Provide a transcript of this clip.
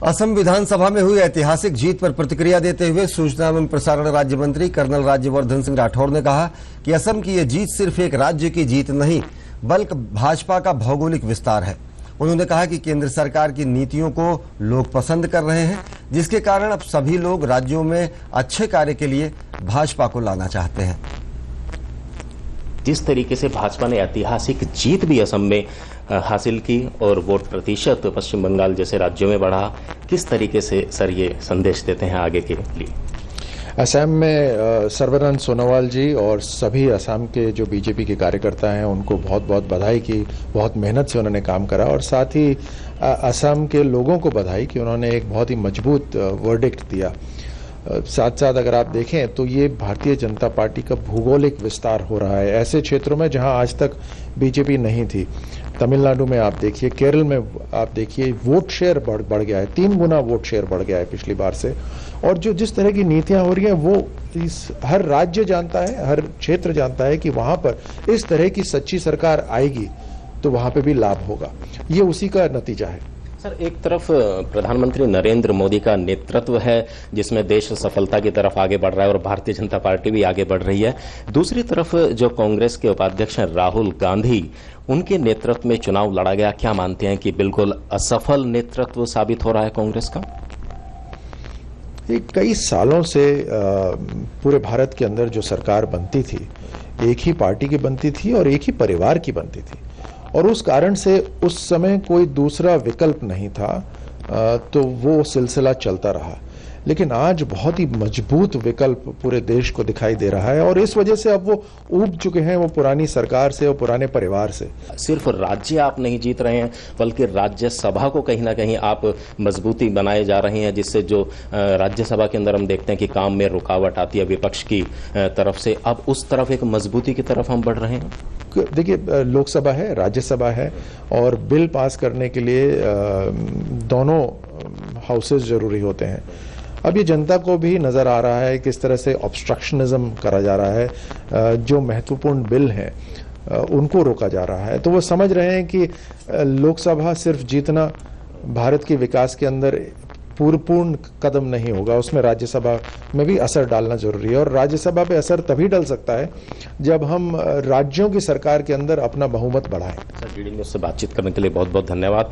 असम विधानसभा में हुई ऐतिहासिक जीत पर प्रतिक्रिया देते हुए सूचना एवं प्रसारण राज्य मंत्री कर्नल राज्यवर्धन सिंह राठौर ने कहा कि असम की यह जीत सिर्फ एक राज्य की जीत नहीं बल्कि भाजपा का भौगोलिक विस्तार है। उन्होंने कहा कि केंद्र सरकार की नीतियों को लोग पसंद कर रहे हैं, जिसके कारण अब सभी लोग राज्यों में अच्छे कार्य के लिए भाजपा को लाना चाहते हैं। जिस तरीके से भाजपा ने ऐतिहासिक जीत भी असम में हासिल की और वोट प्रतिशत पश्चिम बंगाल जैसे राज्यों में बढ़ा, किस तरीके से सर ये संदेश देते हैं आगे के लिए? असम में सर्बानंद सोनोवाल जी और सभी असम के जो बीजेपी के कार्यकर्ता हैं उनको बहुत बहुत बधाई की। बहुत मेहनत से उन्होंने काम करा और साथ ही असम के लोगों को बधाई कि उन्होंने एक बहुत ही मजबूत वर्डिक्ट दिया। साथ साथ अगर आप देखें तो ये भारतीय जनता पार्टी का भूगोलिक विस्तार हो रहा है ऐसे क्षेत्रों में जहां आज तक बीजेपी नहीं थी। तमिलनाडु में आप देखिए, केरल में आप देखिए, वोट शेयर बढ़ गया है, 3 गुना वोट शेयर बढ़ गया है पिछली बार से। और जो जिस तरह की नीतियां हो रही हैं वो हर राज्य जानता है, हर क्षेत्र जानता है कि वहां पर इस तरह की सच्ची सरकार आएगी तो वहां पे भी लाभ होगा। ये उसी का नतीजा है। सर, एक तरफ प्रधानमंत्री नरेंद्र मोदी का नेतृत्व है जिसमें देश सफलता की तरफ आगे बढ़ रहा है और भारतीय जनता पार्टी भी आगे बढ़ रही है। दूसरी तरफ जो कांग्रेस के उपाध्यक्ष हैं राहुल गांधी, उनके नेतृत्व में चुनाव लड़ा गया। क्या मानते हैं कि बिल्कुल असफल नेतृत्व साबित हो रहा है कांग्रेस का? कई सालों से पूरे भारत के अंदर जो सरकार बनती थी एक ही पार्टी की बनती थी और एक ही परिवार की बनती थी और उस कारण से उस समय कोई दूसरा विकल्प नहीं था, तो वो सिलसिला चलता रहा। लेकिन आज बहुत ही मजबूत विकल्प पूरे देश को दिखाई दे रहा है और इस वजह से अब वो ऊब चुके हैं वो पुरानी सरकार से और पुराने परिवार से। सिर्फ राज्य आप नहीं जीत रहे हैं बल्कि राज्यसभा को कहीं ना कहीं आप मजबूती बनाए जा रहे हैं, जिससे जो राज्यसभा के अंदर हम देखते हैं कि काम में रुकावट आती है विपक्ष की तरफ से, अब उस तरफ एक मजबूती की तरफ हम बढ़ रहे हैं। देखिए, लोकसभा है, राज्यसभा है और बिल पास करने के लिए दोनों हाउसेज जरूरी होते हैं। अब ये जनता को भी नजर आ रहा है किस तरह से ऑब्स्ट्रक्शनिज्म करा जा रहा है, जो महत्वपूर्ण बिल हैं उनको रोका जा रहा है। तो वो समझ रहे हैं कि लोकसभा सिर्फ जीतना भारत के विकास के अंदर पूर्ण कदम नहीं होगा, उसमें राज्यसभा में भी असर डालना जरूरी है। और राज्यसभा पे असर तभी डल सकता है जब हम राज्यों की सरकार के अंदर अपना बहुमत बढ़ाएं। सर, डीडी न्यूज़ से बातचीत करने के लिए बहुत बहुत धन्यवाद।